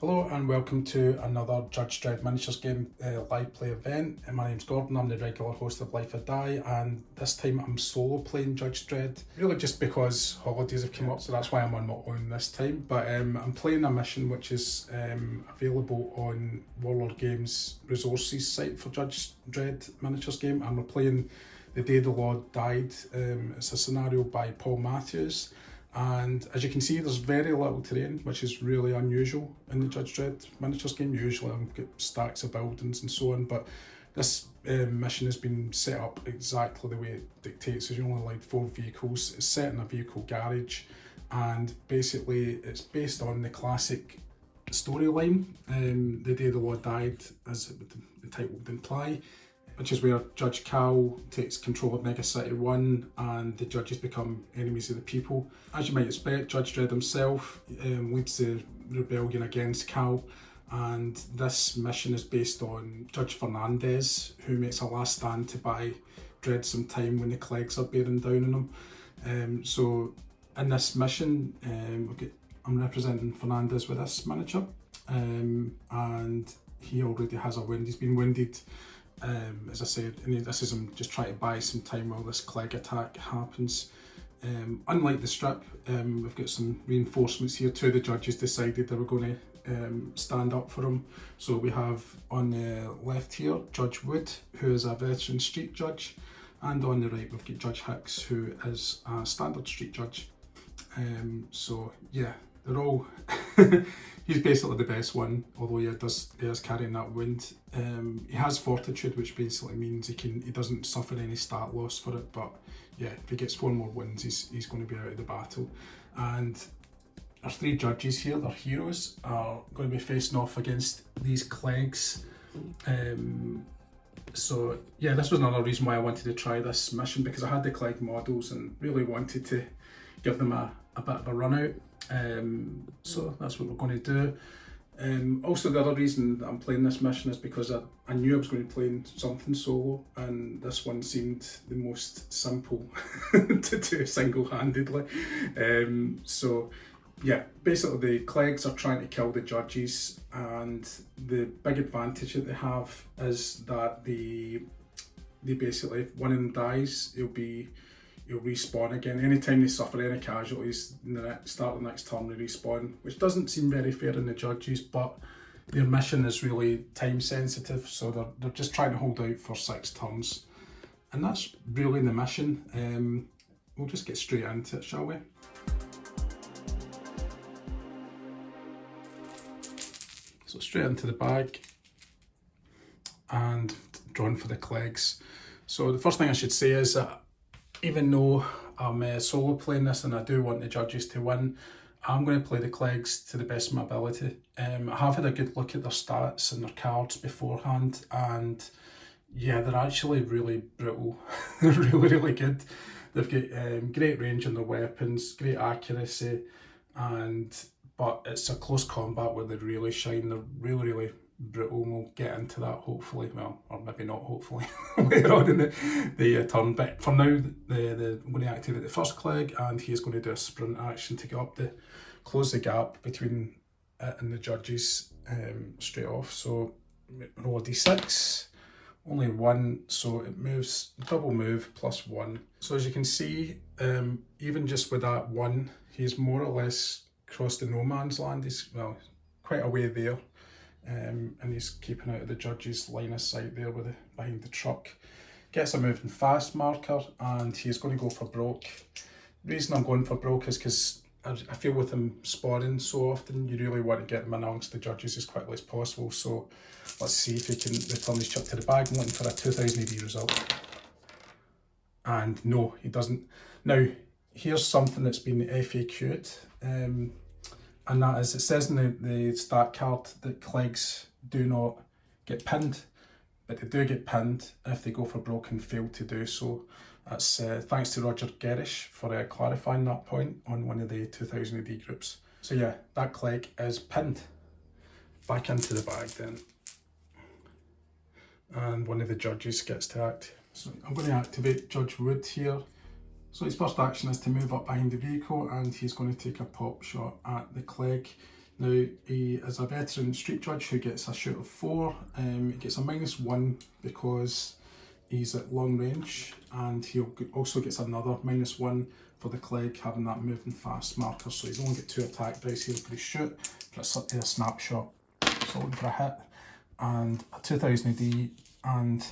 Hello and welcome to another Judge Dredd miniatures game live play event. My name's Gordon, I'm the regular host of Life or Die, and this time I'm solo playing Judge Dredd. Really just because holidays have come up, so that's why I'm on my own this time. But I'm playing a mission which is available on Warlord Games resources site for Judge Dredd miniatures game, and we're playing The Day the Lord Died. It's a scenario by Paul Matthews. And as you can see, there's very little terrain, which is really unusual in the Judge Dredd miniatures game. Usually I've got stacks of buildings and so on, but this mission has been set up exactly the way it dictates. There's only like 4 vehicles. It's set in a vehicle garage, and basically it's based on the classic storyline, The Day the Lord Died, as the title would imply, which is where Judge Cal takes control of Mega City 1 and the judges become enemies of the people. As you might expect, Judge Dredd himself leads the rebellion against Cal, and this mission is based on Judge Fernandez, who makes a last stand to buy Dredd some time when the Kleggs are bearing down on him. So in this mission, I'm representing Fernandez with this miniature, and he already has a wound. He's been wounded. As I said, and this is him just trying to buy some time while this Klegg attack happens. Unlike the strip, we've got some reinforcements here. 2 of the judges decided they were going to stand up for him. So we have on the left here Judge Wood, who is a veteran street judge, and on the right we've got Judge Hicks, who is a standard street judge. So yeah, they're all he's basically the best one, although he is carrying that wound. He has fortitude, which basically means he doesn't suffer any stat loss for it, but yeah, if he gets 4 more wounds, he's going to be out of the battle. And our 3 judges here, their heroes, are going to be facing off against these Kleggs. So yeah, this was another reason why I wanted to try this mission, because I had the Klegg models and really wanted to give them a bit of a run out. So that's what we're going to do. Also, the other reason that I'm playing this mission is because I knew I was going to be playing something solo, and this one seemed the most simple to do single-handedly. So yeah, basically the Kleggs are trying to kill the judges, and the big advantage that they have is that they basically, if one of them dies, he'll respawn again. Anytime they suffer any casualties, in the start of the next turn they respawn, which doesn't seem very fair in the judges, but their mission is really time sensitive, so they're just trying to hold out for 6 turns. And that's really the mission. We'll just get straight into it, shall we? So straight into the bag, and drawn for the Kleggs. So the first thing I should say is that even though I'm solo playing this and I do want the judges to win, I'm going to play the Kleggs to the best of my ability. I have had a good look at their stats and their cards beforehand, and yeah, they're actually really brutal. They're really good. They've got great range on their weapons, great accuracy, but it's a close combat where they really shine. They're really brutal, and we'll get into that hopefully, well, or maybe not hopefully, later on in the turn. But for now, I'm going to activate the first Klegg, and he's going to do a sprint action to get up close the gap between it and the judges straight off. So roll a d6, only 1, so it moves, double move plus 1. So as you can see, even just with that 1, he's more or less crossed the no man's land. He's, well, quite a way there. And he's keeping out of the judge's line of sight there behind the truck. Gets a moving fast marker, and he's going to go for broke. The reason I'm going for broke is because I feel with him spawning so often, you really want to get him amongst the judges as quickly as possible. So let's see if he can return his chip to the bag. I'm looking for a 2000 AD result. And no, he doesn't. Now, here's something that's been FAQ'd. And that is, it says in the stat card that Kleggs do not get pinned, but they do get pinned if they go for broke and fail to do so. That's thanks to Roger Gerish for clarifying that point on one of the 2000 AD groups. So yeah, that Klegg is pinned. Back into the bag then. And one of the judges gets to act. So I'm going to activate Judge Wood here. So his first action is to move up behind the vehicle, and he's going to take a pop shot at the Klegg. Now, he is a veteran street judge who gets a shoot of 4. He gets a -1 because he's at long range, and he also gets another -1 for the Klegg having that moving fast marker. So he's only got 2 attack dice here for his shoot, but it's a snapshot. So looking for a hit, and a 2000 AD, and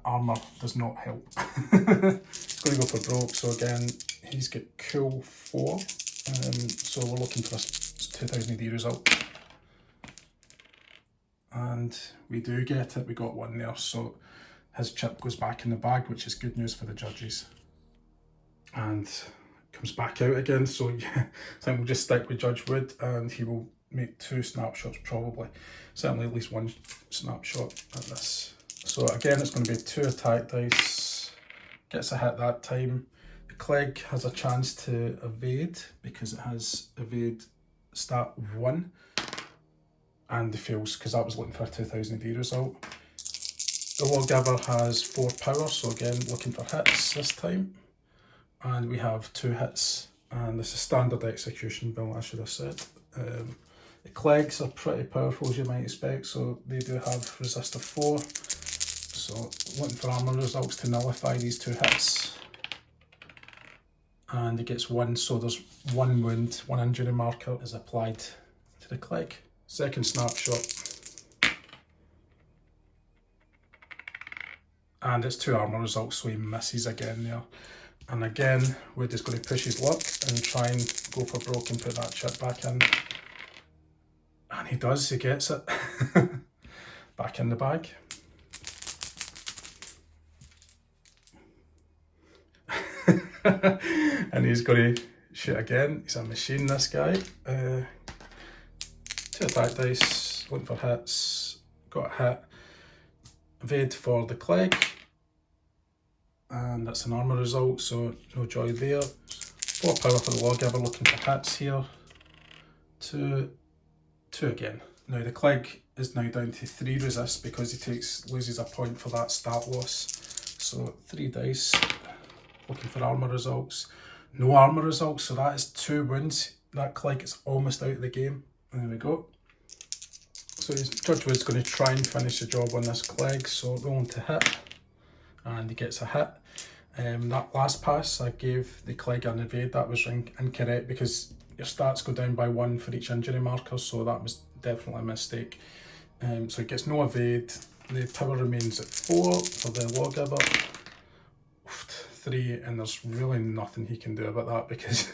armour does not help. He's going to go for broke, so again, he's got cool 4. So we're looking for a 2000 AD result. And we do get it, we got 1 there, so his chip goes back in the bag, which is good news for the judges. And comes back out again, so yeah, I think we'll just stick with Judge Wood, and he will make 2 snapshots probably. Certainly at least 1 snapshot at this. So again, it's going to be 2 attack dice, gets a hit that time. The Klegg has a chance to evade because it has evade stat 1, and he fails because that was looking for a 2000 AD result. The Lawgiver has 4 power, so again looking for hits this time, and we have 2 hits, and this is standard execution bill, I should have said. The Kleggs are pretty powerful as you might expect, so they do have resist of 4, so looking for armour results to nullify these 2 hits. And he gets 1, so there's 1 wound, 1 injury marker is applied to the Klegg. Second snapshot, and it's 2 armour results, so he misses again there. And again, Wood is going to push his luck and try and go for broke and put that chip back in. And he does, he gets it back in the bag. And he's going to shoot again. He's a machine, this guy. 2 attack dice, looking for hits, got a hit. Evade for the Klegg, and that's an armour result, so no joy there. 4 power for the Lawgiver, looking for hits here. 2 again. Now the Klegg is now down to 3 resist because he loses a point for that stat loss. So 3 dice, looking for armour results. No armour results, so that is 2 wounds. That Klegg is almost out of the game. And there we go. So Judge Wood's going to try and finish the job on this Klegg, so rolling to hit, and he gets a hit. That last pass I gave the Klegg an evade, that was incorrect because your stats go down by 1 for each injury marker, so that was definitely a mistake. So he gets no evade, the power remains at 4 for the Lawgiver. 3, and there's really nothing he can do about that because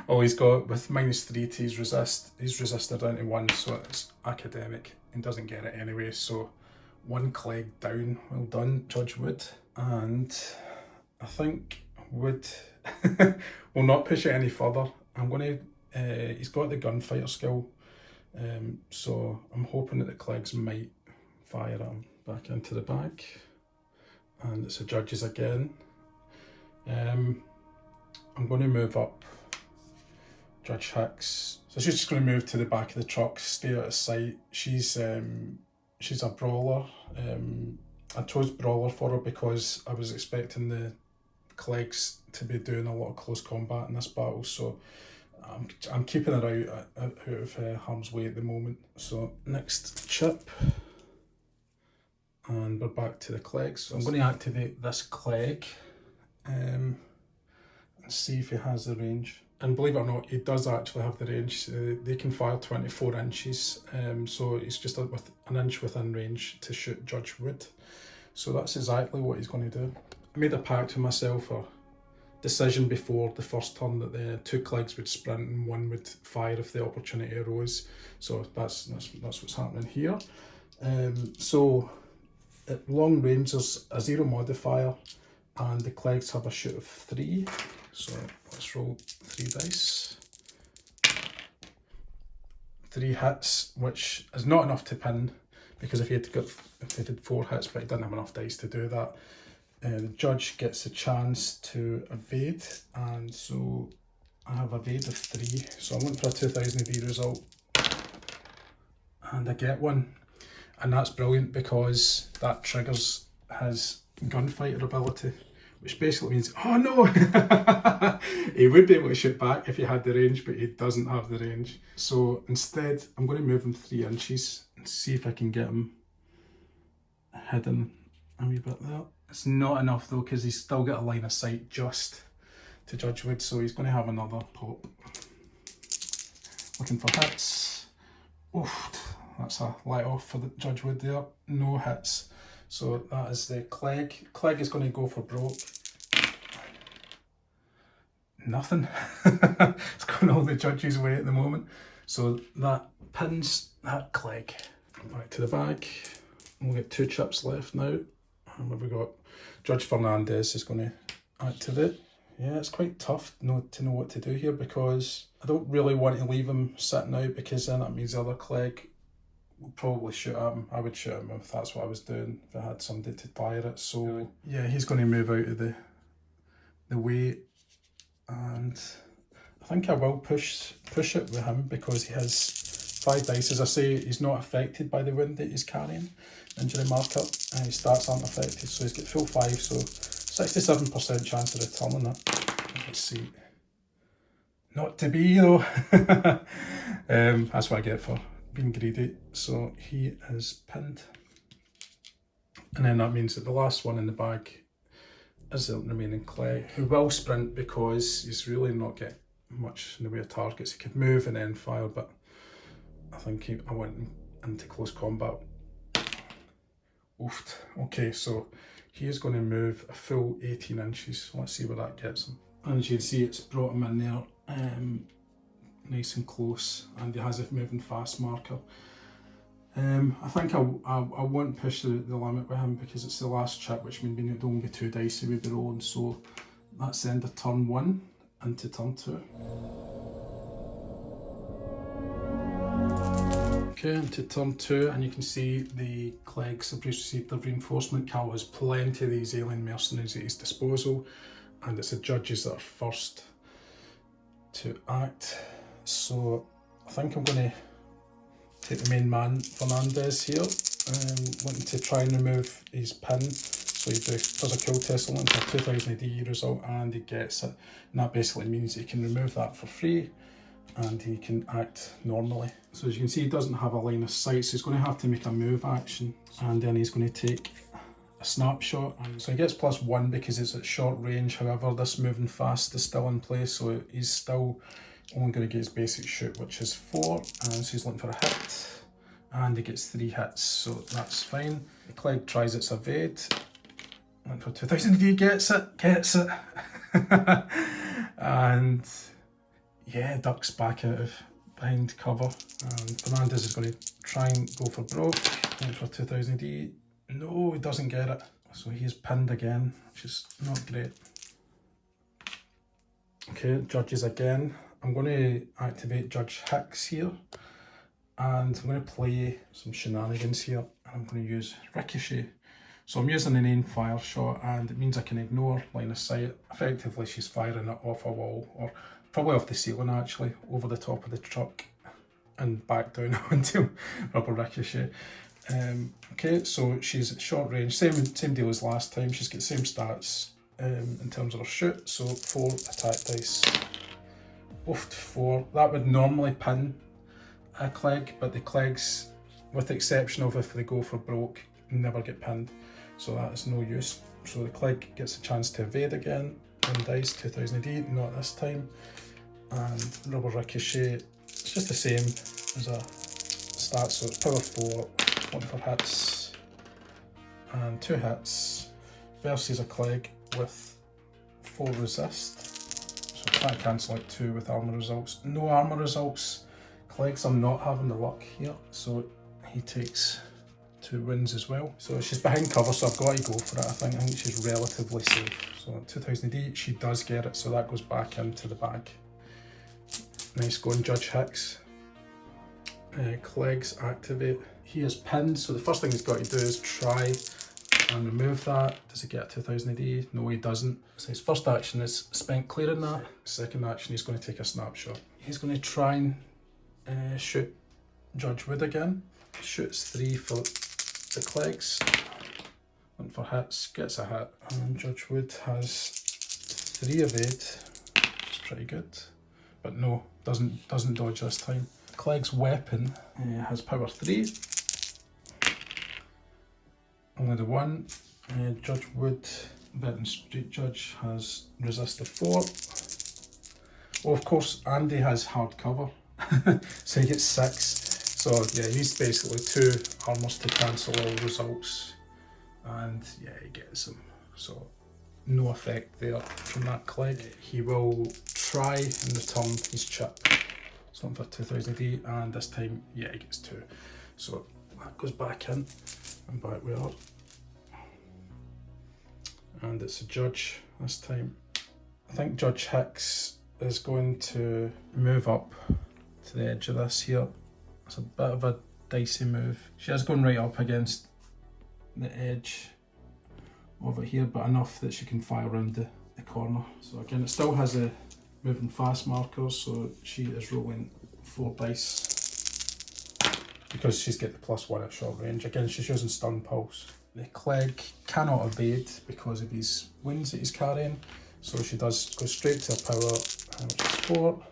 all he's got with -3 to his resist, he's resisted down to 1, so it's academic and doesn't get it anyway. So 1 Klegg down. Well done, Judge Wood. And I think Wood will not push it any further. I'm going to, he's got the gunfighter skill, so I'm hoping that the Kleggs might fire him back into the bag. And it's the judges again. I'm going to move up Judge Hicks. So she's just going to move to the back of the truck, stay out of sight. She's a brawler. I chose brawler for her because I was expecting the Kleggs to be doing a lot of close combat in this battle, so I'm keeping her out of harm's way at the moment. So next chip, and we're back to the Kleggs. So I'm going to activate this Klegg and see if he has the range. And believe it or not, he does actually have the range. They can fire 24 inches, so he's just with an inch within range to shoot Judge Wood. So that's exactly what he's going to do. I made a pact with myself, a decision before the first turn, that the 2 Kleggs would sprint and 1 would fire if the opportunity arose. So that's what's happening here. So at long range there's a 0 modifier, and the Kleggs have a shoot of 3. So let's roll 3 dice. 3 hits, which is not enough to pin, because if he did 4 hits, but he didn't have enough dice to do that. The judge gets a chance to evade, and so I have evade of 3. So I'm looking for a 2000 AD result, and I get 1, and that's brilliant because that triggers his gunfighter ability, which basically means, oh no! He would be able to shoot back if he had the range, but he doesn't have the range. So instead, I'm going to move him 3 inches and see if I can get him hidden a wee bit there. It's not enough though, because he's still got a line of sight just to Judge Wood, so he's going to have another pop. Looking for hits. Oof, that's a let off for the Judge Wood there. No hits. So that is the Klegg. Klegg is going to go for broke. Nothing. It's going all the judges' way at the moment. So that pins that Klegg. Back to the bag. We'll get 2 chips left now. And what have we got? Judge Fernandez is going to activate. Yeah, it's quite tough to know what to do here, because I don't really want to leave him sitting out, because then that means the other Klegg will probably shoot at him. I would shoot him if that's what I was doing, if I had somebody to fire it. So yeah, he's going to move out of the way, and I think I will push it with him, because he has 5 dice. As I say, he's not affected by the wind that he's carrying, injury marker, and his stats aren't affected, so he's got full 5, so 67% chance of returning it. Let's see. Not to be though. That's what I get for being greedy. So he is pinned. And then that means that the last one in the bag is the remaining Klegg, who will sprint because he's really not getting much in the way of targets. He could move and then fire, but I think I went into close combat. Oofed. Okay, so he is going to move a full 18 inches. Let's see where that gets him. And as you can see, it's brought him in there nice and close, and he has a moving fast marker. I think I won't push the limit with him, because it's the last chip, which means it don't be 2 dice with the rolling. So that's the end of turn 1 into turn 2. Okay, into turn 2, and you can see the Kleggs have received their reinforcement. Cal has plenty of these alien mercenaries at his disposal, and it's the judges that are first to act. So I think I'm going to take the main man, Fernandez, here, wanting to try and remove his pin. So he does a kill test, looking for 2000 AD result, and he gets it. And that basically means he can remove that for free, and he can act normally. So as you can see, he doesn't have a line of sight, so he's going to have to make a move action, and then he's going to take a snapshot. And so he gets +1 because it's at short range. However, this moving fast is still in place, so he's still only going to get his basic shoot, which is 4, and so he's looking for a hit, and he gets 3 hits, so that's fine. The Klegg tries its evade, looking for 2000 AD, gets it, and yeah, ducks back out of behind cover. And Fernandez is going to try and go for broke, looking for 2000 AD. No, he doesn't get it, so he's pinned again, which is not great. Okay, judges again. I'm going to activate Judge Hicks here, and I'm going to play some shenanigans here, and I'm going to use Ricochet. So I'm using an aim fire shot, and it means I can ignore line of sight. Effectively, she's firing it off a wall, or probably off the ceiling actually, over the top of the truck, and back down onto rubber ricochet. Okay, so she's at short range, same deal as last time. She's got the same stats in terms of her shoot, so 4 attack dice. Oofed 4. That would normally pin a Klegg, but the Kleggs, with the exception of if they go for broke, never get pinned, so that is no use. So the Klegg gets a chance to evade again. 1 dice, 2000 AD, not this time. And rubber ricochet, it's just the same as a stat, so it's power 4, 1 for hits, and 2 hits, versus a Klegg with 4 resist. So can't cancel out 2 with armour results. No armour results. Kleggs are not having the luck here, so he takes 2 wins as well. So she's behind cover, so I've got to go for it. I think she's relatively safe. So 2000 AD, she does get it, so that goes back into the bag. Nice going, Judge Hicks. Kleggs activate. He is pinned, so the first thing he's got to do is try and remove that. Does he get a 2000 AD? No, he doesn't. So his first action is spent clearing that. Second action, he's going to take a snapshot. He's going to try and shoot Judge Wood again. Shoots 3 for the Kleggs. Looking for hits, gets a hit. And Judge Wood has 3 evade, which is pretty good. But no, doesn't dodge this time. Kleggs' weapon has power 3. Only the 1. Judge Wood, veteran street judge, has resist of 4. Oh, of course, Andy has hard cover, so he gets 6. So yeah, he's basically 2 armours to cancel all results, and yeah, he gets them. So no effect there from that Klegg. He will try and return his chip. Something for 2000 AD, and this time, yeah, he gets 2. So that goes back in, and back we are. And it's a judge this time. I think Judge Hicks is going to move up to the edge of this here. It's a bit of a dicey move. She is going right up against the edge of it here, but enough that she can fire around the corner. So again, it still has a moving fast markers, so she is rolling 4 dice because she's got the +1 at short range. Again, she's using stun pulse. The Klegg cannot evade because of his wounds that he's carrying, so she does go straight to her power, which is 4,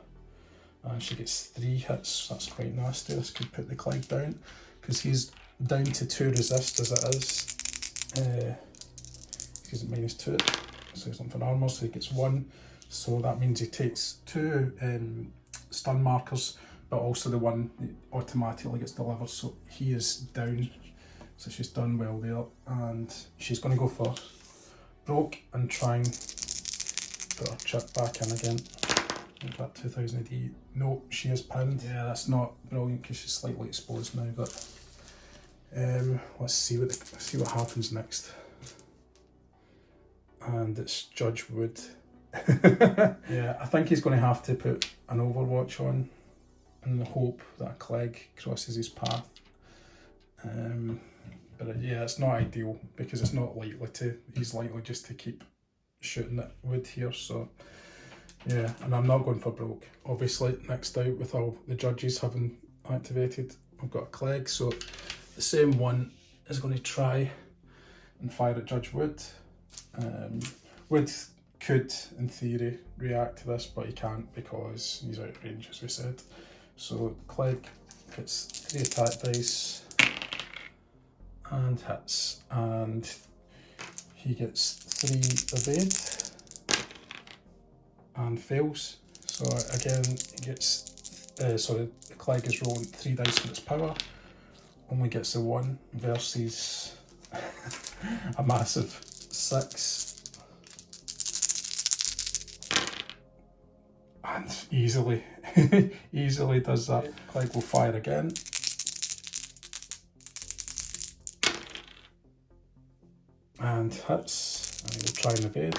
and she gets 3 hits. That's quite nasty. This could put the Klegg down because he's down to 2 resist as it is. He's at -2, so he's not for armour, so he gets 1. So that means he takes 2 stun markers, but also the 1 automatically gets delivered, so he is down. So she's done well there, and she's going to go for broke and try and put her chip back in again. In fact, 2000 AD. No, she is pinned. Yeah, that's not brilliant because she's slightly exposed now, but let's see what happens next. And it's Judge Wood. Yeah, I think he's going to have to put an Overwatch on in the hope that a Klegg crosses his path. But yeah, it's not ideal because it's not likely to. He's likely just to keep shooting at Wood here. So yeah, and I'm not going for broke. Obviously, next out with all the judges having activated, I've got a Klegg. So the same one is going to try and fire at Judge Wood. Wood could, in theory, react to this, but he can't because he's out of range, as we said. So Klegg gets 3 attack dice and hits, and he gets 3 evade and fails. So again, he gets, sorry, Klegg is rolling 3 dice for its power, only gets a 1 versus a massive 6. And easily does that. Klegg will fire again. And hits, and he'll try and evade.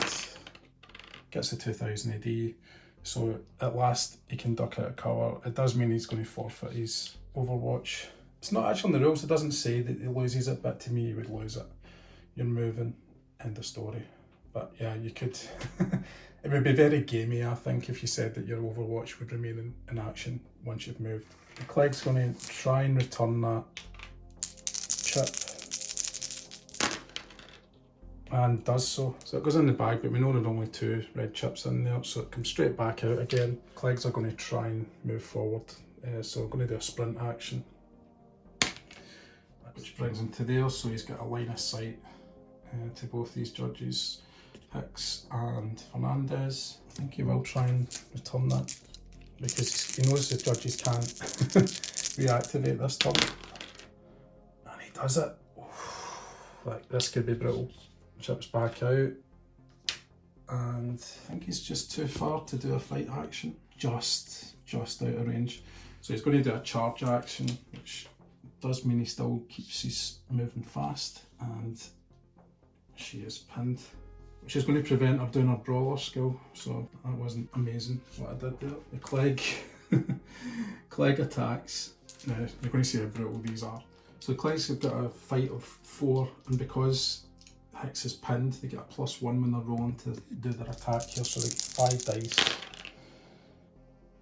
Gets the 2000 AD, so at last he can duck out of cover. It does mean he's going to forfeit his Overwatch. It's not actually in the rules, it doesn't say that he loses it, but to me he would lose it. You're moving, end of story. But yeah, you could, it would be very gamey, I think, if you said that your Overwatch would remain in action once you've moved. The Klegg's going to try and return that chip, and does so. So it goes in the bag, but we know there are only 2 red chips in there, so it comes straight back out again. Kleggs are going to try and move forward, so we're going to do a sprint action, which brings him to there, so he's got a line of sight to both these judges, Hicks and Fernandez. I think he will try and return that because he knows the judges can't reactivate this turn, and he does it. Like, this could be brutal. Chips back out, and I think he's just too far to do a fight action, just out of range. So he's going to do a charge action, which does mean he still keeps his moving fast, and she is pinned, which is going to prevent her doing her brawler skill. So that wasn't amazing what I did there. The Klegg attacks. Now you're going to see how brutal these are. So the Kleggs have got a fight of 4, and because Hicks is pinned, they get a +1 when they're rolling to do their attack here, so they get 5 dice.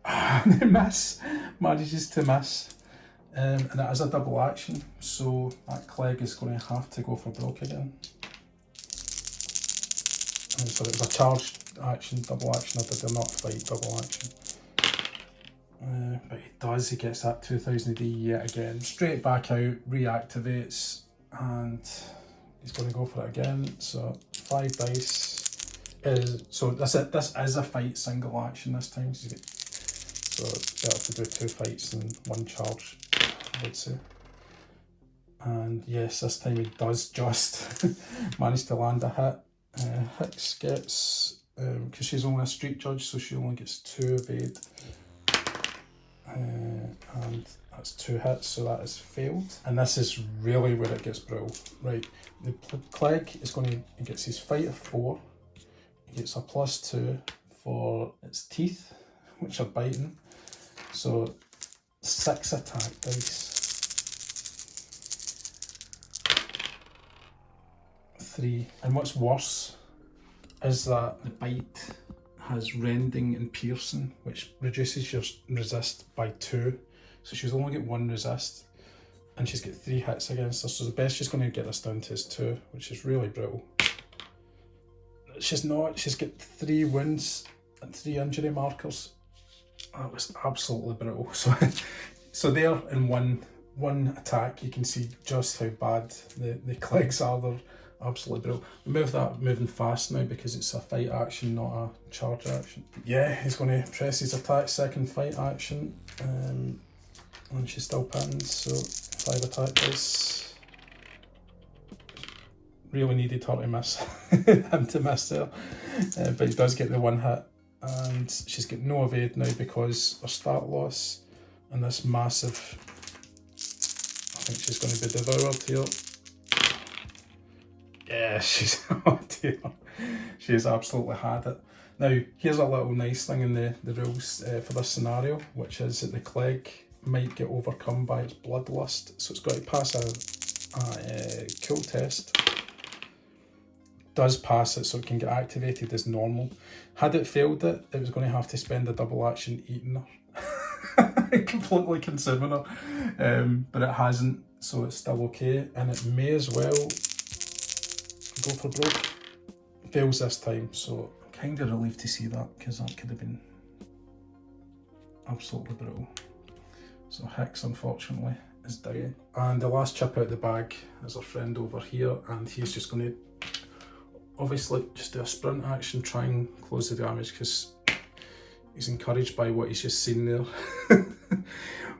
And they miss, manages to miss. And it is a double action, so that Klegg is going to have to go for broke again. So it was a charged action, double action. I did not fight double action. But he does, he gets that 2000 AD yet again. Straight back out, reactivates, and he's going to go for it again. So 5 dice. So this is a fight single action this time. So it's better to do 2 fights than 1 charge, I would say. And yes, this time he does just manage to land a hit. Hicks gets, because she's only a street judge, so she only gets 2 evade. And that's 2 hits, so that is failed. And this is really where it gets brutal. Right, the Klegg is going to, he gets his fight of 4. He gets a +2 for its teeth, which are biting. So 6 attack dice. 3. And what's worse is that the bite has rending and piercing, which reduces your resist by 2. So she's only got 1 resist, and she's got 3 hits against her. So the best she's going to get this down to is 2, which is really brutal. She's not. She's got 3 wounds and 3 injury markers. That was absolutely brutal. So there in one attack, you can see just how bad the Kleggs are. They're absolutely brutal. Move that moving fast now because it's a fight action, not a charge action. Yeah, he's going to press his attack, second fight action, and she's still pinned, so 5 attack dice. Really needed her to miss, him to miss there, but he does get the 1 hit, and she's got no evade now because her start loss and this massive, I think she's going to be devoured here. Yeah, she's, oh dear, she's absolutely had it. Now, here's a little nice thing in the rules for this scenario, which is that the Klegg might get overcome by its bloodlust, so it's got to pass a cool test. Does pass it, so it can get activated as normal. Had it failed it, it was going to have to spend a double action eating her. Completely consuming her, but it hasn't, so it's still okay, and it may as well go for broke. Fails this time, so I'm kind of relieved to see that because that could have been absolutely brutal. So Hicks, unfortunately, is down. And the last chip out the bag is our friend over here, and he's just going to obviously just do a sprint action, try and close the damage because he's encouraged by what he's just seen there.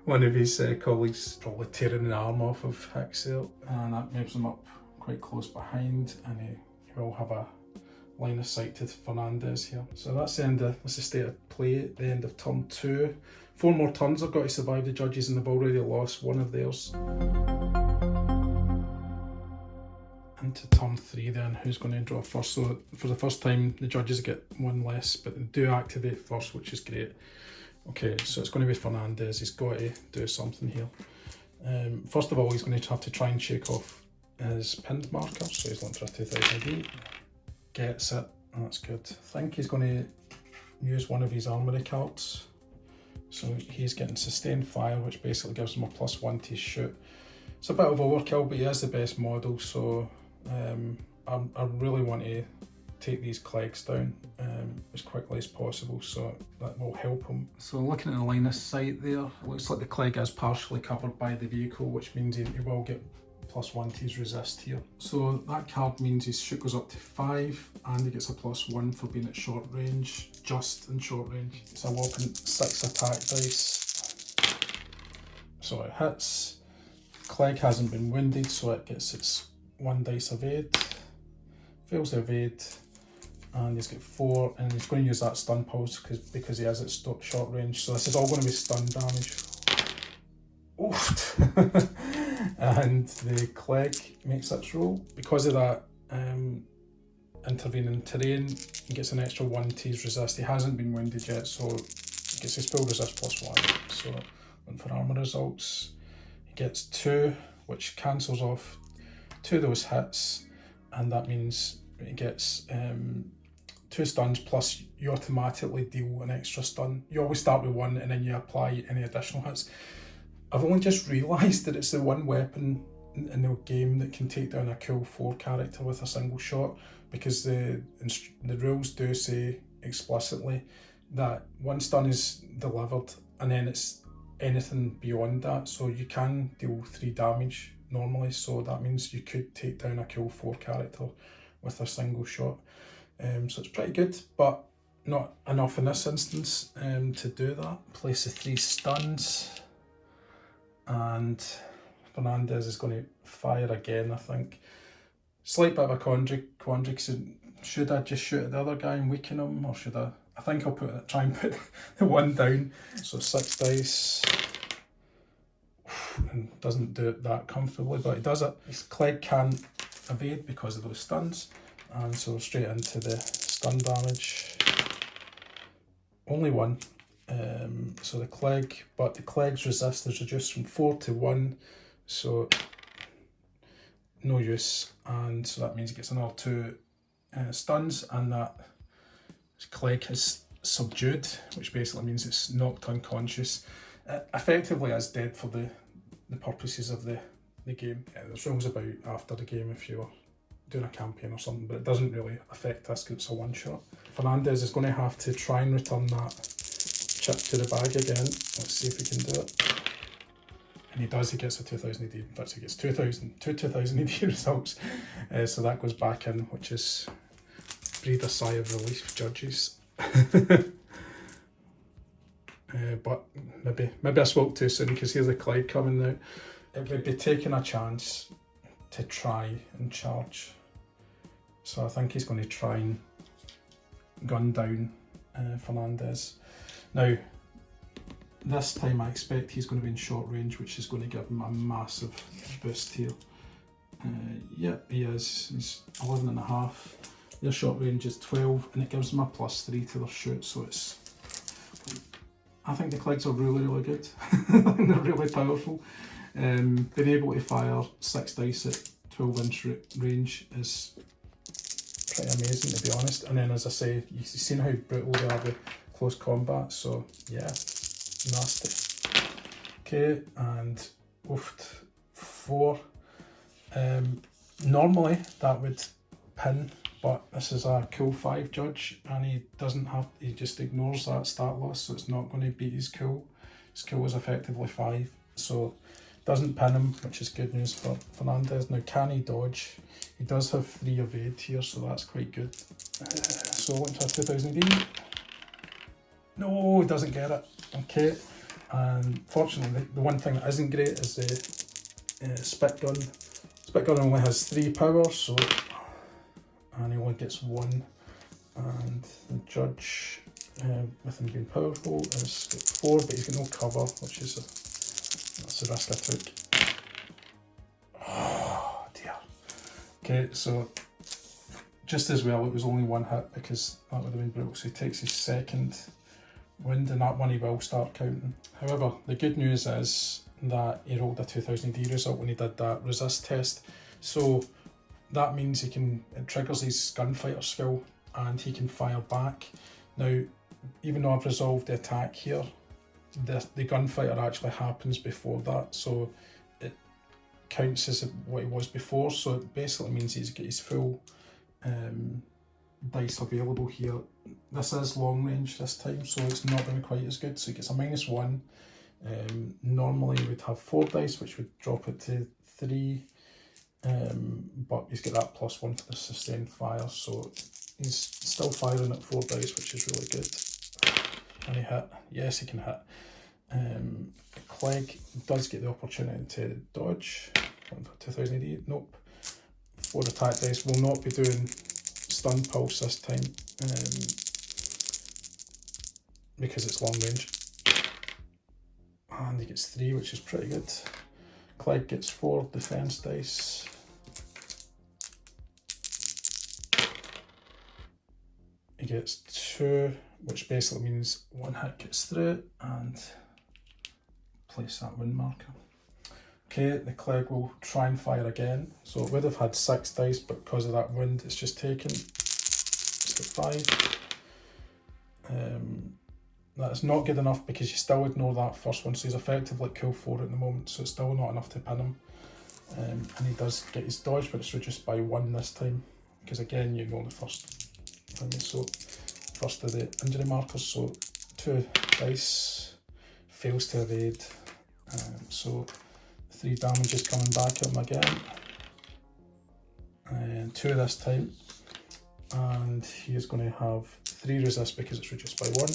One of his colleagues probably tearing the arm off of Hicks there, and that moves him up quite close behind, and he will have a line of sight to Fernandez here. So that's the end of, that's the state of play at the end of turn 2. 4 more turns I've got to survive the judges, and they've already lost 1 of theirs. Into turn 3 then, who's going to draw first? So for the first time the judges get 1 less, but they do activate first, which is great. Okay, so it's going to be Fernandez. He's got to do something here. First of all, he's going to have to try and shake off his pinned marker, so he's looking for a 2000 AD. Gets it, that's good. I think he's going to use one of his armory cards. So he's getting sustained fire, which basically gives him a +1 to shoot. It's a bit of overkill, but he is the best model, so I really want to take these Kleggs down as quickly as possible, so that will help him. So looking at the line of sight there, it looks like the Klegg is partially covered by the vehicle, which means he will get +1 to his resist here. So that card means his shoot goes up to 5, and he gets a +1 for being at short range, just in short range. It's a whopping 6 attack dice. So it hits. Klegg hasn't been wounded, so it gets its 1 dice evade. Fails the evade, and he's got 4, and he's going to use that stun pulse because he has it short range. So this is all going to be stun damage. Oof. And the Klegg makes its roll. Because of that intervening terrain, he gets an extra 1 to his resist. He hasn't been wounded yet, so he gets his full resist +1. So went for armor results. He gets 2, which cancels off 2 of those hits, and that means he gets 2 stuns plus you automatically deal an extra stun. You always start with 1 and then you apply any additional hits. I've only just realised that it's the 1 weapon no game that can take down a cool 4 character with a single shot, because the rules do say explicitly that one stun is delivered and then it's anything beyond that, so you can deal 3 damage normally, so that means you could take down a cool 4 character with a single shot. So it's pretty good, but not enough in this instance to do that. Place the 3 stuns, and Fernandez is going to fire again, I think. Slight bit of a quandary, because should I just shoot at the other guy and weaken him, or should I? I think I'll try and put the 1 down. So 6 dice, and doesn't do it that comfortably, but it does it. His Klegg can't evade because of those stuns, and so straight into the stun damage. Only 1. So the Klegg, but the Klegg's resist is reduced from 4 to 1, so no use, and so that means he gets another 2 stuns, and that Klegg is subdued, which basically means it's knocked unconscious. Effectively is dead for the purposes of the game. Yeah, there's rules about after the game if you were doing a campaign or something, but it doesn't really affect us because it's a one shot. Fernandez is going to have to try and return that chip to the bag again. Let's see if he can do it. And he does, he gets a 2000 AD, in fact he gets 2000 AD results. So that goes back in, which is breathe a sigh of relief for Judges. But maybe I spoke too soon, because here's the Klegg coming now. It would be taking a chance to try and charge. So I think he's going to try and gun down Fernandez. Now, this time I expect he's going to be in short range, which is going to give him a massive boost here. Yeah, he is. He's 11 and a half. Their short range is 12, and it gives them a +3 to their shoot, so it's... I think the Kleggs are really good. I think they're really powerful. Being able to fire 6 dice at 12-inch range is pretty amazing, to be honest. And then, as I say, you've seen how brutal they are with close combat, so yeah, nasty. Okay, and oofed 4. Normally that would pin, but this is a cool 5 judge, and he just ignores that stat loss, so it's not going to beat his cool. His cool is effectively 5, so doesn't pin him, which is good news for Fernandez. Now, can he dodge? He does have 3 evade here, so that's quite good. So went to a 2000 AD. No, he doesn't get it. Okay, and fortunately the one thing that isn't great is the spit gun. Spit gun only has 3 power, so, and he only gets 1. And the judge, with him being powerful, has got 4, but he's got no cover, which is that's the risk I took. Oh dear. Okay, so just as well it was only 1 hit, because that would have been brutal. So he takes his 2nd wound, and that one he will start counting. However, the good news is that he rolled a 2000 D result when he did that resist test, so that means it triggers his gunfighter skill, and he can fire back. Now, even though I've resolved the attack here, the gunfighter actually happens before that, so it counts as what he was before. So it basically means he's got his full dice available here. This is long range this time, so it's not going to be quite as good. So he gets a -1. Normally we'd have 4 dice, which would drop it to 3, but he's got that +1 for the sustained fire, so he's still firing at 4 dice, which is really good. Can he hit? Yes, he can hit. Klegg does get the opportunity to dodge. 2000 AD, nope. 4 attack dice, will not be doing stun pulse this time, because it's long range. And he gets 3, which is pretty good. Klegg gets 4 defense dice. He gets 2, which basically means 1 hit gets through it, and place that wound marker. Okay, the Klegg will try and fire again. So it would have had 6 dice, but because of that wound, it's just taken. It's got 5. That's not good enough, because you still ignore that first one, so he's effectively cool 4 at the moment, so it's still not enough to pin him. And he does get his dodge, but it's reduced by 1 this time, because again, you know the first thing. So first of the injury markers, so 2 dice, fails to evade. So 3 damage is coming back at him again, and 2 this time, and he is going to have 3 resist because it's reduced by 1.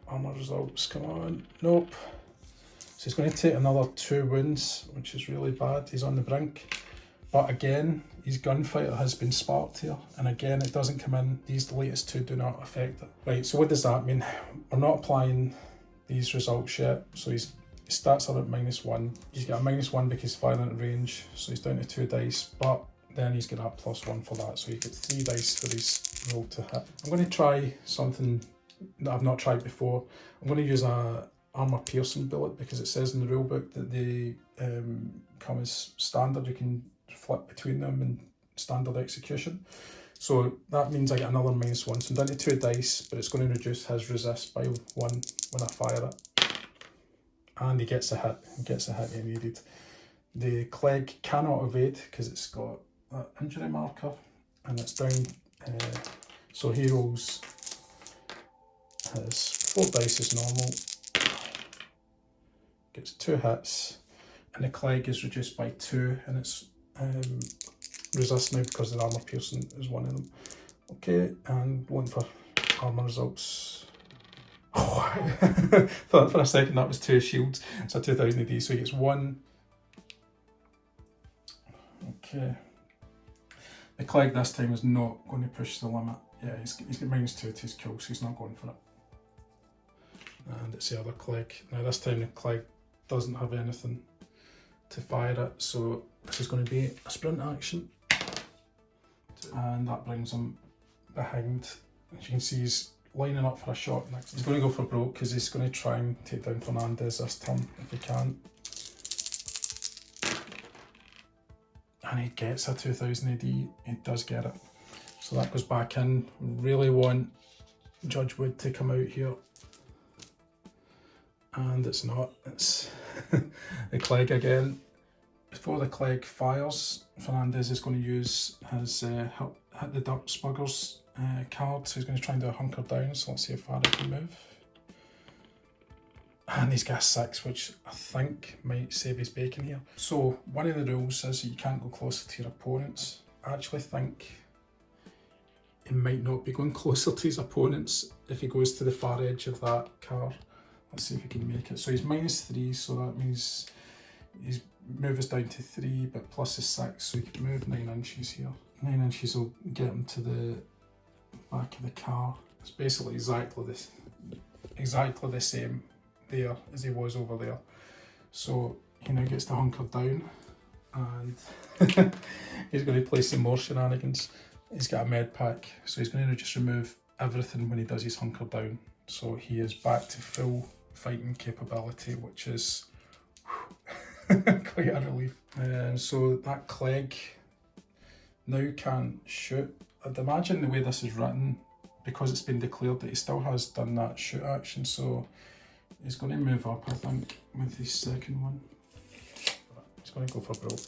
Armor results, come on, nope. So he's going to take another 2 wounds, which is really bad. He's on the brink, but again, his gunfighter has been sparked here, and again, it doesn't come in. These latest 2 do not affect it. Right, so what does that mean? We're not applying these results yet, so his stats are at -1. He's got a -1 because he's firing at range, so he's down to 2 dice, but then he's got a +1 for that, so you get 3 dice for his roll to hit. I'm going to try something that I've not tried before. I'm going to use a armor piercing bullet because it says in the rulebook that they come as standard. You can flip between them in standard execution. So that means I get another -1. So I'm down to 2 dice, but it's going to reduce his resist by 1 when I fire it. And he gets a hit. He gets a hit he needed. The Klegg cannot evade because it's got that injury marker, and it's down. So he rolls his 4 dice as normal. Gets 2 hits, and the Klegg is reduced by 2, and it's resist now because the armor piercing is 1 of them. Okay, and 1 for armor results. Oh, thought for a second that was 2 shields. It's a 2000 AD, so he gets 1. Okay. The Klegg this time is not going to push the limit. Yeah, he's got -2 to his kill, so he's not going for it. And it's the other Klegg. Now this time the Klegg doesn't have anything to fire it, so this is going to be a sprint action. And that brings him behind. As you can see, he's lining up for a shot next. He's going to go for broke because he's going to try and take down Fernandez this turn if he can. And he gets a 2000 AD, he does get it. So that goes back in. Really want Judge Wood to come out here. And it's not, it's the Klegg again. Before the Klegg fires, Fernandez is going to use his hit the dirt spuggers card, so he's going to try and do a hunker down, so let's see how far he can move. And he's got a 6, which I think might save his bacon here. So one of the rules is that you can't go closer to your opponents. I actually think he might not be going closer to his opponents if he goes to the far edge of that car. Let's see if he can make it. So he's -3, so that means his move is down to 3, but plus is 6, so he can move 9 inches here. 9 inches will get him to the back of the car. It's basically exactly the same there as he was over there. So he now gets to hunker down, and he's going to play some more shenanigans. He's got a med pack, so he's going to just remove everything when he does his hunker down. So he is back to full fighting capability, which is quite a relief. So that Klegg now can't shoot. I'd imagine the way this is written, because it's been declared that he still has done that shoot action, so he's going to move up, I think, with his second one. He's going to go for broke.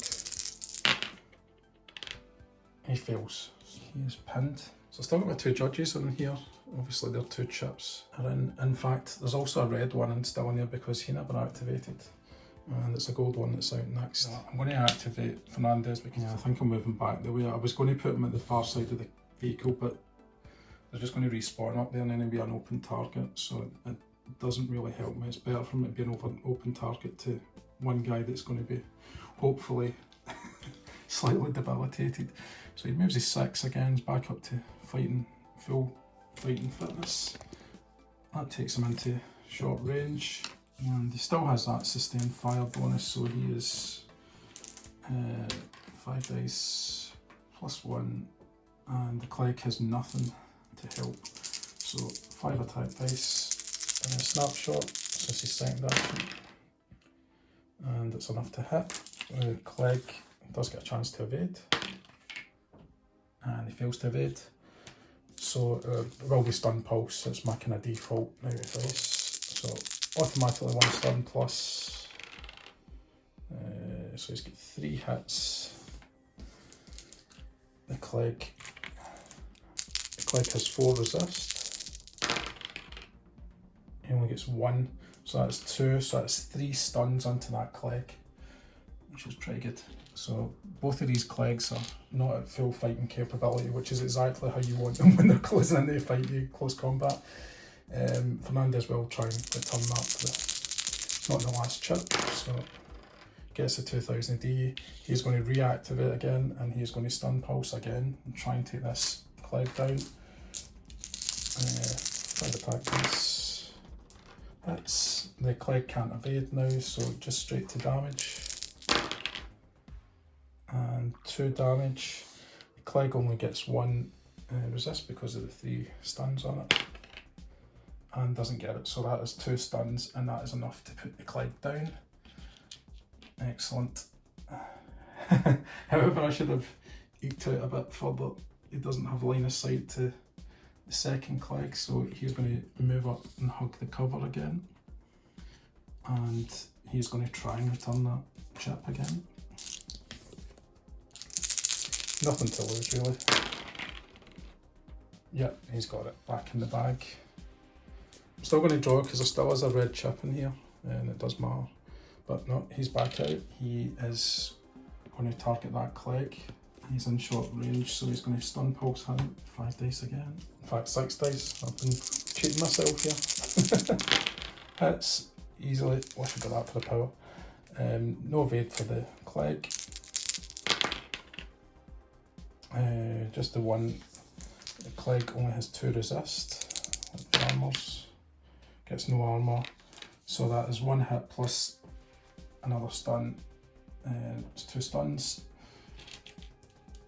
He fails. He is pinned. So still got my 2 judges in here. Obviously their 2 chips are in. In fact, there's also a red one still in there because he never activated. And it's a gold one that's out next. I'm going to activate Fernandez because I think I'm moving back the way. I was going to put him at the far side of the vehicle, but they're just going to respawn up there and then it'll be an open target, so it doesn't really help me. It's better for me to be an open target to one guy that's going to be hopefully slightly debilitated. So he moves his 6 again, he's back up to full fighting fitness. That takes him into short range, and he still has that sustained fire bonus, so he is 5 dice +1, and the Klegg has nothing to help. So 5 attack dice and a snapshot, so it's his second action, and it's enough to hit. The Klegg does get a chance to evade, and he fails to evade. So it will be stun pulse, it's my kind of default now dice. So automatically 1 stun plus so he's got 3 hits. The Klegg has 4 resist. He only gets 1, so that's 2, so that's 3 stuns onto that Klegg, which is pretty good. So both of these Kleggs are not at full fighting capability, which is exactly how you want them when they're closing into fight you, close combat. Fernandez will try and return that to the, not in the last chip, so gets a 2000 D. He's going to reactivate again, and he's going to stun pulse again and try and take this Klegg down. Third attack piece. The Klegg can't evade now, so just straight to damage. And 2 damage. The Klegg only gets 1 resist because of the 3 stuns on it, and doesn't get it, so that is 2 stuns, and that is enough to put the Klegg down. Excellent. However, I should have eked out a bit further. He doesn't have line of sight to the second Klegg, so he's going to move up and hug the cover again, and he's going to try and return that chip again. Nothing to lose, really. Yep, he's got it back in the bag. I'm still going to draw because there still is a red chip in here, and it does matter. But no, he's back out. He is going to target that Klegg. He's in short range, so he's going to stun pulse him. 5 dice again. In fact, 6 dice. I've been cheating myself here. Hits easily. Oh, I should get that for the power. No evade for the Klegg. Just the 1. The Klegg only has 2 resist. Like the armors. Gets no armor. So that is 1 hit plus another stun. It's 2 stuns.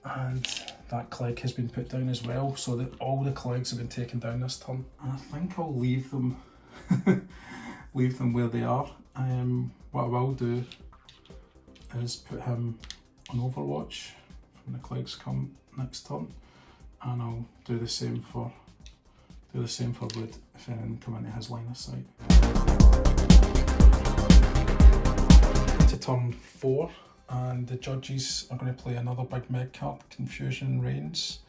And that Klegg has been put down as well, so that all the Kleggs have been taken down this turn. And I think I'll leave them leave them where they are. What I will do is put him on Overwatch when the Kleggs come next turn, and I'll do the same for Wood if anything come into his line of sight. To turn 4, and the judges are going to play another big meg card, Confusion Reigns.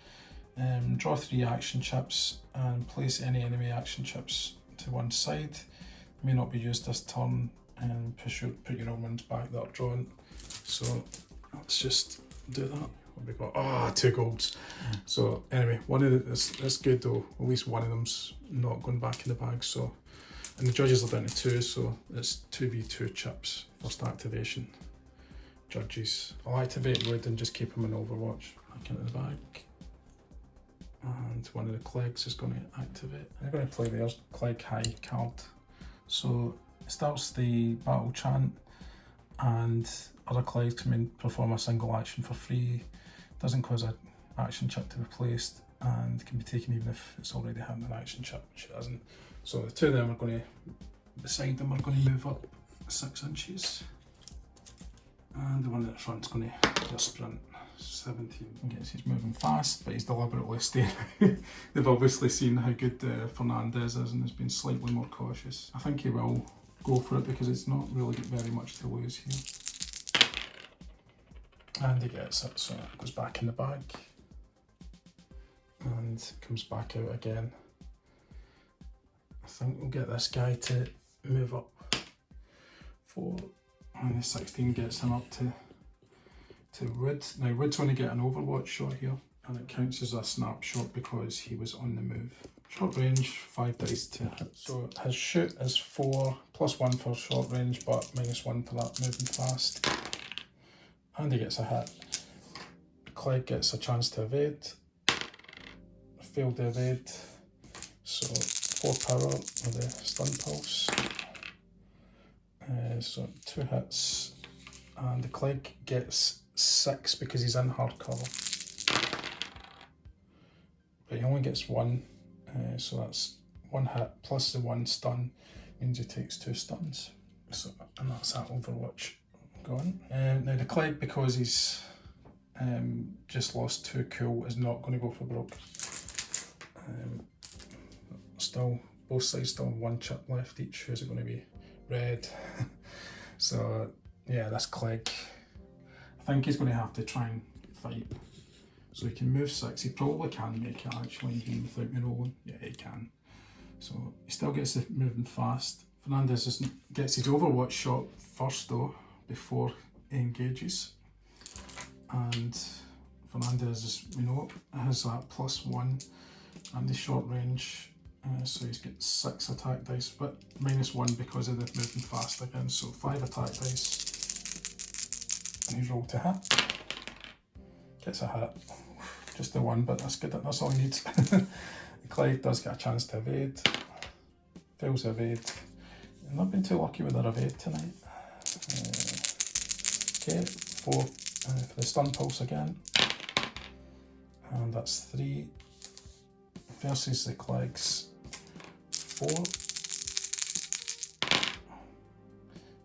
Draw 3 action chips and place any enemy action chips to one side. May not be used this turn, and put your own ones back that are drawn. So let's just do that. What have we got? 2 golds. So anyway, one of that's good though. At least one of them's not going back in the bag. So, and the judges are down to 2, so it's 2v2 chips. First activation. Judges. I'll activate Wood and just keep him in Overwatch. Back into the bag. And one of the Kleggs is going to activate. They're going to play their Klegg High card. So it starts the battle chant, and other Kleggs can perform a single action for free. Doesn't cause an action chip to be placed, and can be taken even if it's already had an action chip, which it hasn't. So the 2 of them are going to, beside them, are going to move up 6 inches. And the one at the front is going to do a sprint. 17. I guess he's moving fast, but he's deliberately staying. They've obviously seen how good Fernandez is and has been slightly more cautious. I think he will go for it because it's not really got very much to lose here. And he gets it, so it goes back in the bag. And comes back out again. I think we'll get this guy to move up 4. And the 16 gets him up to Wood. Now Wood's going to get an Overwatch shot here, and it counts as a snapshot because he was on the move. Short range, 5 dice to hit. So his shoot is 4, +1 for short range, but -1 for that moving fast. And he gets a hit. Klegg gets a chance to evade. Failed to evade. So 4 power with the stun pulse. So 2 hits. And the Klegg gets 6 because he's in hard cover. But he only gets 1, so that's 1 hit plus the 1 stun means he takes 2 stuns. So, and that's that Overwatch gone. Now the Klegg, because he's just lost 2 cool, is not going to go for broke. Still, both sides still have 1 chip left each. Who's it going to be? Red. So yeah, this Klegg I think he's going to have to try and fight. So he can move 6. He probably can make it actually, even without me rolling. Yeah, he can. So he still gets it moving fast. Fernandez gets his Overwatch shot first though, before he engages. And Fernandez, as we know, has that +1 and the short range. So he's got 6 attack dice, but -1 because of the moving fast again. So 5 attack dice. And he's rolled to hit. Gets a hit. Just the 1, but that's good. That's all he needs. Kleggs does get a chance to evade. Fails to evade. I've not been too lucky with their evade tonight. Okay, 4 for the stun pulse again. And that's 3 versus the Kleggs. 4.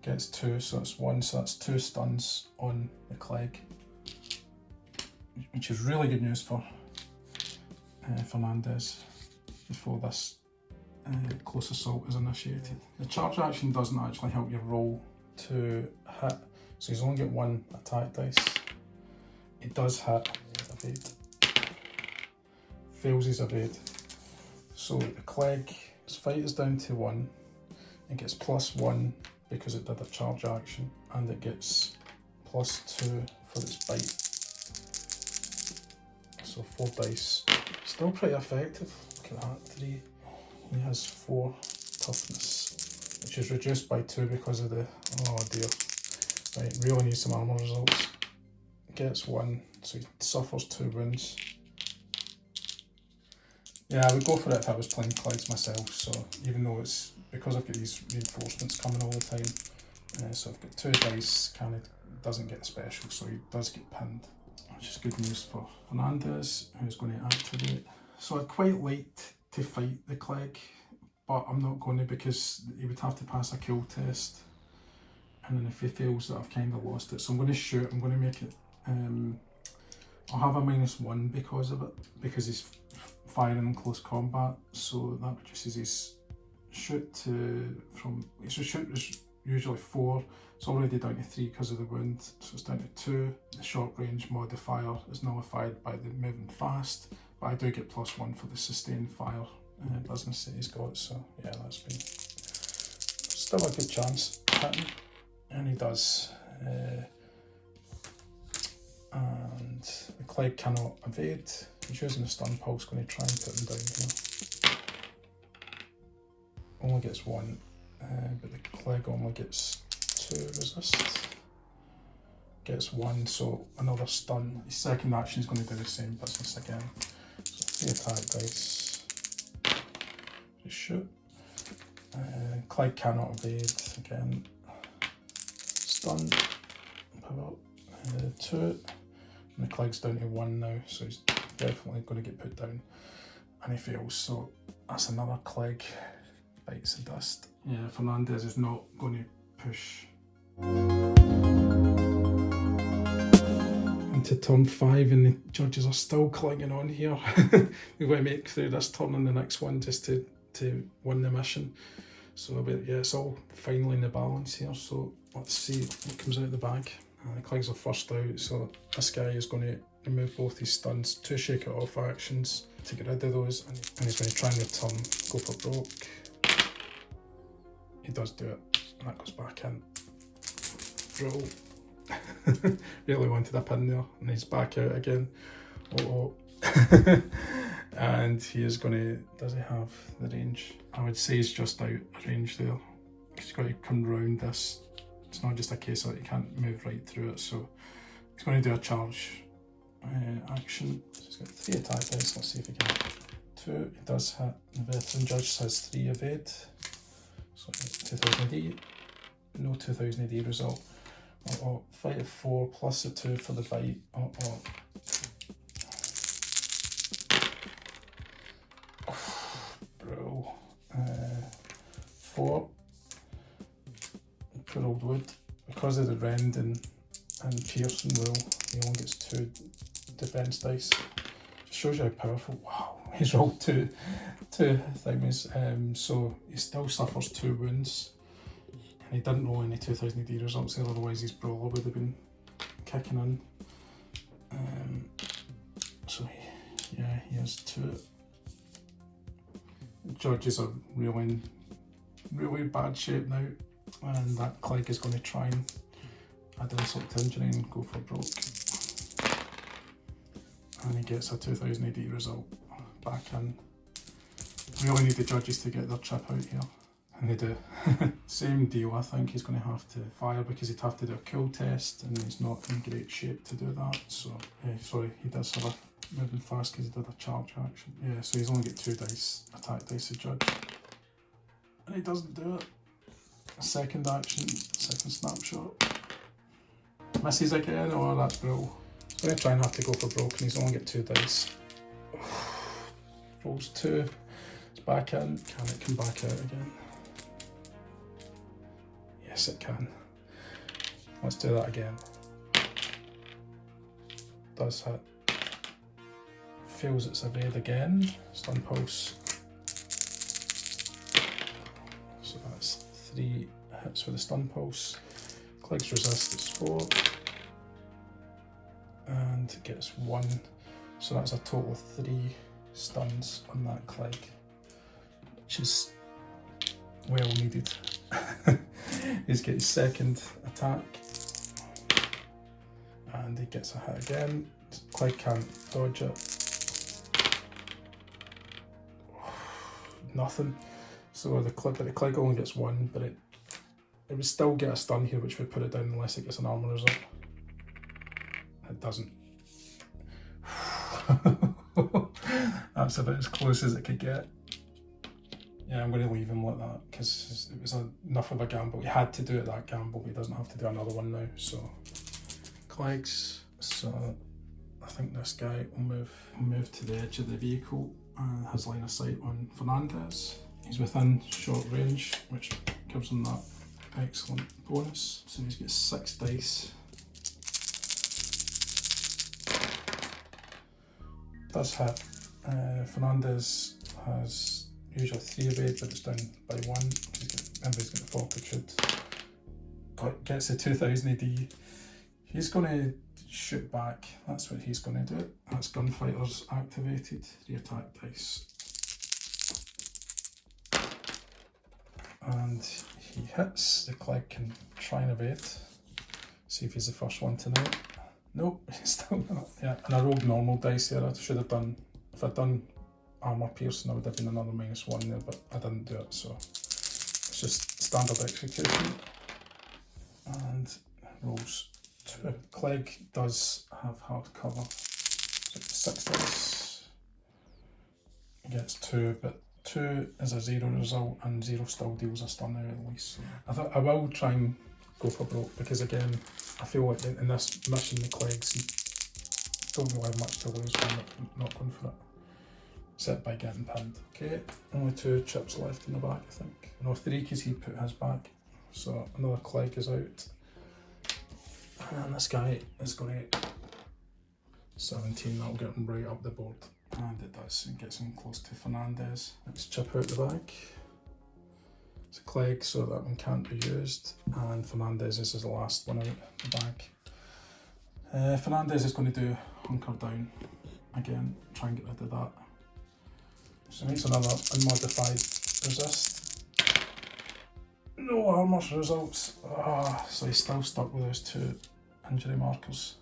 Gets 2, so that's 1, so that's 2 stuns on the Klegg. Which is really good news for Fernandez before this close assault is initiated. The charge action doesn't actually help you roll to hit, so he's only got 1 attack dice. He does hit, evade, fails his evade. So the Klegg, his fight is down to 1, it gets +1 because it did a charge action, and it gets +2 for its bite. So 4 dice, still pretty effective. Look at that, 3. He has 4 toughness, which is reduced by 2 because of the, oh dear. Right, really needs some armor results. Gets 1, so he suffers 2 wounds. Yeah, I would go for it if I was playing Kleggs myself, so even though it's, because I've got these reinforcements coming all the time, so I've got 2 dice, doesn't get the special, so he does get pinned. Which is good news for Fernandez, who's going to activate. So I'd quite like to fight the Klegg, but I'm not going to because he would have to pass a kill test. And then if he fails that, I've kind of lost it. So I'm going to shoot, I'm going to make it, I'll have a -1 because of it, because he's firing in close combat. So that reduces his shoot to, his shoot is usually 4. It's already down to 3 because of the wound, so it's down to 2. The short range modifier is nullified by the moving fast, but I do get +1 for the sustained fire business that he's got, so yeah, that's been still a good chance hitting, and he does. And the Klegg cannot evade. He's using the stun pulse, going to try and put him down here. Only gets 1, but the Klegg only gets 2 resist. Gets 1, so another stun. His second action is going to do the same business again. So 3 attack dice. Just shoot. Klegg cannot evade again. Stun. Pivot. 2. And the Klegg's down to 1 now, so he's definitely going to get put down. And he fails, so that's another Klegg. Bites the dust. Yeah, Fernandez is not going to push into turn 5, and the judges are still clinging on here. We've got to make through this turn and the next one just to win the mission. So yeah, it's all finally in the balance here, so let's see what comes out of the bag. The Kleggs are first out, so this guy is going to remove both his stuns, 2 shake it off actions to get rid of those, and he's going to try and return, go for broke. He does do it, and that goes back in. Roll. Really wanted a pin there, and he's back out again. Oh. And he is going to, does he have the range? I would say he's just out of range there. He's got to come round this. It's not just a case that he can't move right through it, so he's going to do a charge action. So he's got 3 attack dice, let's see if he can. 2, he does hit. The veteran judge has 3 evade. So 2000 AD, no 2000 AD result. Fight of 4 plus a 2 for the bite. Bro. 4. Poor old Wood. Because of the rend and piercing rule, he only gets 2 defense dice. Just shows you how powerful. Wow, he's rolled two things. So he still suffers 2 wounds. And he didn't roll any 2000 AD results there, otherwise his brawler would have been kicking in. So yeah, he has 2. Judges are really bad shape now, and that Klegg is going to try and add insult to injury and go for broke. And he gets a 2000 AD result back in. Really need the judges to get their chip out here. And they do. Same deal, I think he's going to have to fire because he'd have to do a cool test, and he's not in great shape to do that. So, sorry, he does have a moving fast because he did a charge action. Yeah, so he's only got 2 dice, attack dice to judge. And he doesn't do it. A second action, second snapshot. Misses again, oh that's bro. He's going to try and have to go for broke, and he's only got 2 dice. Rolls 2, it's back in, can it come back out again? Yes it can. Let's do that again. Does hit. Feels it's evade again. Stun pulse. So that's 3 hits for the stun pulse. Kleggs resist, it's 4. And gets 1. So that's a total of 3 stuns on that Klegg, which is well needed. He's got his second attack, and he gets a hit again. Klegg can't dodge it. Nothing. So the Klegg only gets 1, but it would still get a stun here, which would put it down unless it gets an armor result. It doesn't. That's about as close as it could get. Yeah, I'm going to leave him like that because it was enough of a gamble. He had to do it that gamble, but he doesn't have to do another one now. So, Kleggs. So, I think this guy will move to the edge of the vehicle and has line of sight on Fernandez. He's within short range, which gives him that excellent bonus. So he's got 6 dice. Does hit. Fernandez has usually 3 evade, but it's down by 1. Remember, he's got the fortitude. Gets the 2000 AD. He's going to shoot back. That's what he's going to do. That's Gunfighter's activated. 3 attack dice. And he hits. The Klegg can try and evade. See if he's the first one tonight. Nope, he's still not. Yeah, and I rolled normal dice here. I should have done, if I'd done armor piercing, I would have been another -1 there, but I didn't do it, so it's just standard execution. And rolls 2. Klegg does have hard cover. So 6 dice. He gets 2, but 2 is a 0 result, and 0 still deals a stun out at least. So I thought I will try and go for broke because again, I feel like in this mission, the Kleggs don't really have much to lose by not going for it, except by getting pinned. Okay, only 2 chips left in the back, I think. No, 3 because he put his back. So another Klegg is out. And this guy is going to get 17, that'll get him right up the board. And it does, it gets him close to Fernandez. Let's chip out the back. It's a Klegg, so that one can't be used. And Fernandez is the last one out the back. Fernandez is going to do hunker down again, try and get rid of that. So he makes another unmodified resist. No armor results. So he's still stuck with those 2 injury markers,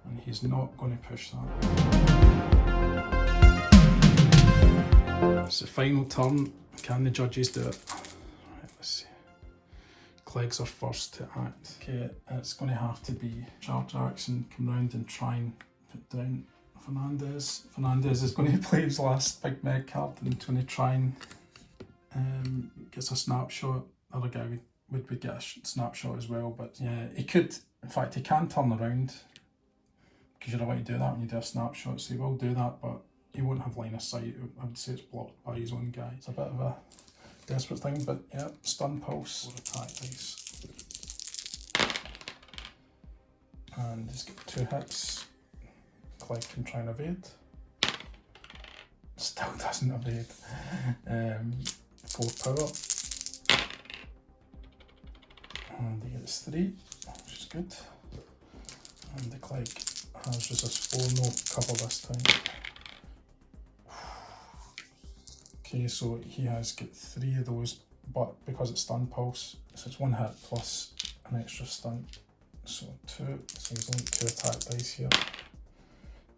and he's not going to push that. It's the final turn. Can the judges do it? Right, let's see. Kleggs are first to act. Okay, it's going to have to be charge action, come round and try and put down Fernandez. Fernandez is going to play his last big meg card and going to try and gets a snapshot. The other guy would get a snapshot as well, but yeah, he could, in fact he can turn around because you're allowed to do that when you do a snapshot, so he will do that, but he won't have line of sight. I would say it's blocked by his own guy. It's a bit of a desperate thing, but yeah, stun pulse, 4 attack dice. And he's got 2 hits. Klegg can try and evade. Still doesn't evade. 4 power. And he gets 3, which is good. And the Clegg has resist 4, no cover this time. Okay, so he has got 3 of those, but because it's stun pulse, so it's 1 hit plus an extra stun. So 2, so he's only 2 attack dice here.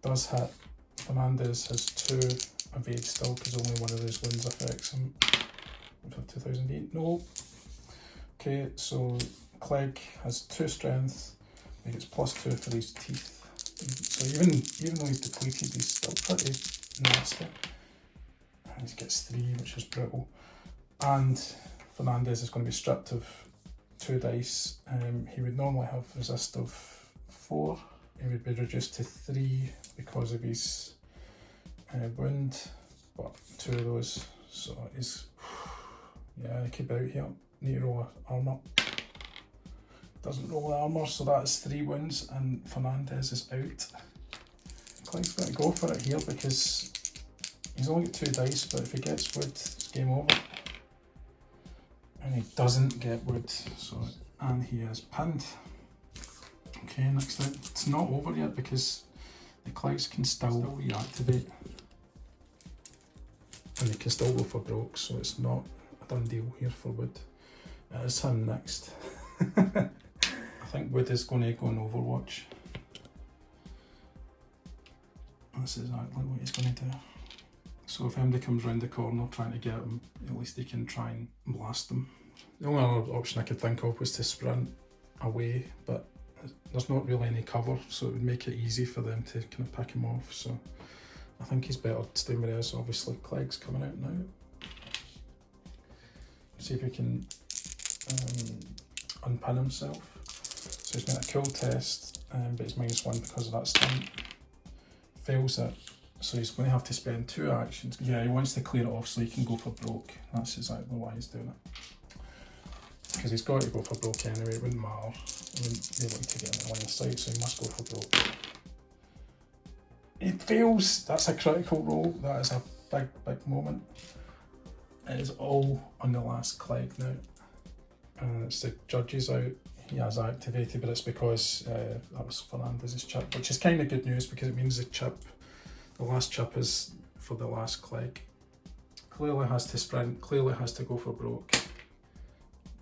Does hit. Fernandez has 2 evade still because only one of those wounds affects him. For 2008, no. Okay, so Clegg has 2 strength. He gets +2 for his teeth. So even though he's depleted, he's still pretty nasty. And he gets 3, which is brutal. And Fernandez is going to be stripped of 2 dice. He would normally have resist of 4. He would be reduced to 3 because of his wound, but 2 of those. So he's, yeah, he could be out here. Need to roll armour. Doesn't roll the armour, so that's 3 wounds, and Fernandez is out. Clegg's going to go for it here because he's only got 2 dice, but if he gets wood, it's game over. And he doesn't get wood, so, and he is pinned. Okay, next up, it's not over yet because the Kleggs can still reactivate. And they can still go for broke, so it's not a done deal here for wood. It is him next. I think wood is going to go on Overwatch. That's exactly what he's going to do. So if anybody comes round the corner trying to get him, at least they can try and blast them. The only other option I could think of was to sprint away, but there's not really any cover, so it would make it easy for them to kind of pick him off. So I think he's better staying where he is. Obviously Clegg's coming out now. See if he can unpin himself. So he's made a cool test, but he's -1 because of that stunt. Fails it, so he's going to have to spend 2 actions. Yeah, he wants to clear it off so he can go for broke. That's exactly why he's doing it. Because he's got to go for broke anyway, it wouldn't matter. He wouldn't be able to get in the line of sight, so he must go for broke. He fails! That's a critical roll. That is a big, big moment. It is all on the last Clegg now. It's the Judges out. He has activated, but it's because that was Fernandez's chip, which is kind of good news because it means the last chip is for the last Clegg. Clearly has to sprint, clearly has to go for broke.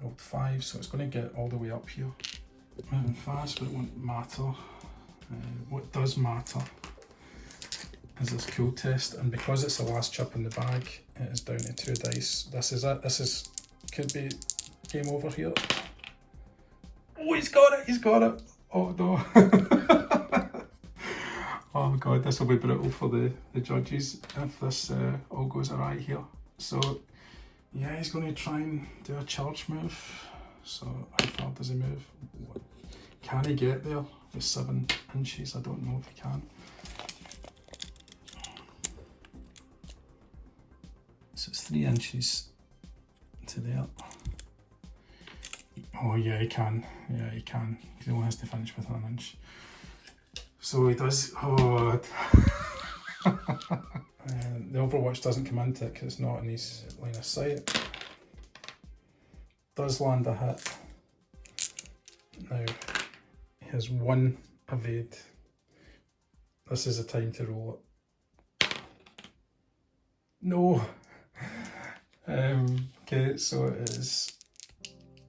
Rolled 5, so it's going to get all the way up here. Moving fast, but it won't matter. What does matter is this cool test, and because it's the last chip in the bag, it is down to 2 dice. This is it. Could be game over here. Oh, he's got it! He's got it! Oh no! Oh god, this will be brutal for the judges if this all goes awry here. So yeah, he's going to try and do a charge move. So how far does he move? Can he get there with 7 inches? I don't know if he can. So it's 3 inches to there. Oh yeah, he can. Yeah, he can. He only has to finish with 1 inch. So he does. Oh. The Overwatch doesn't come into it because it's not in his line of sight. Does land a hit. Now he has 1 evade. This is the time to roll it. No. Okay, so it is.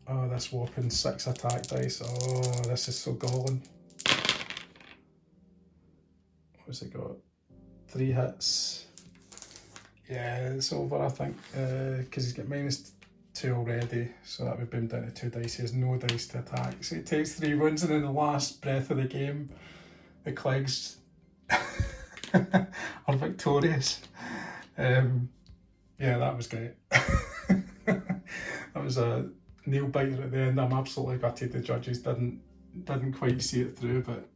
Oh, this whopping 6 attack dice. Oh, this is so galling. What's it got? 3 hits. Yeah, it's over, I think, because he's got -2 already, so that would boom down to 2 dice. He has no dice to attack, so he takes 3 wounds, and in the last breath of the game, the Kleggs are victorious. Yeah, that was great. That was a nail biter at the end. I'm absolutely gutted the judges didn't quite see it through, but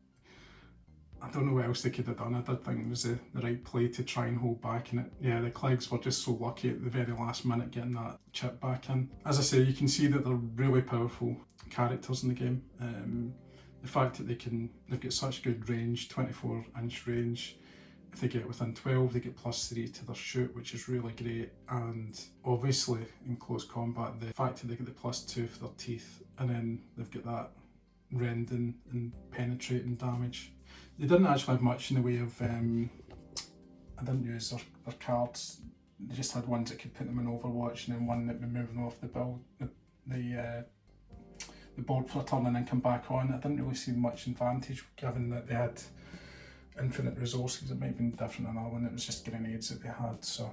I don't know what else they could have done. I did think it was the right play to try and hold back, and yeah, the Kleggs were just so lucky at the very last minute getting that chip back in. As I say, you can see that they're really powerful characters in the game. The fact that they've got such good range, 24-inch range. If they get within 12, they get +3 to their shoot, which is really great. And obviously in close combat, the fact that they get the +2 for their teeth, and then they've got that rending and penetrating damage. They didn't actually have much in the way of, I didn't use their cards. They just had ones that could put them in Overwatch, and then one that would move them off the board for a turn and then come back on. I didn't really see much advantage given that they had infinite resources. It might have been different on that one, it was just grenades that they had. So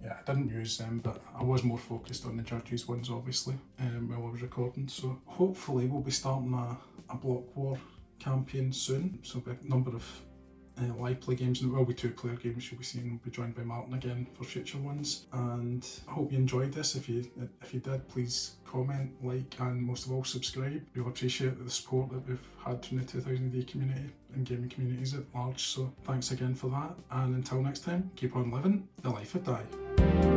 yeah, I didn't use them, but I was more focused on the Judges ones obviously while I was recording. So hopefully we'll be starting a block war campaign soon. So a number of live play games, and there will be 2-player games you'll be seeing. We'll be joined by Martin again for future ones, and I hope you enjoyed this. If you did, please comment, like, and most of all subscribe. We'll appreciate the support that we've had from the 2000 AD community and gaming communities at large, so thanks again for that, and until next time, keep on living the life of Die.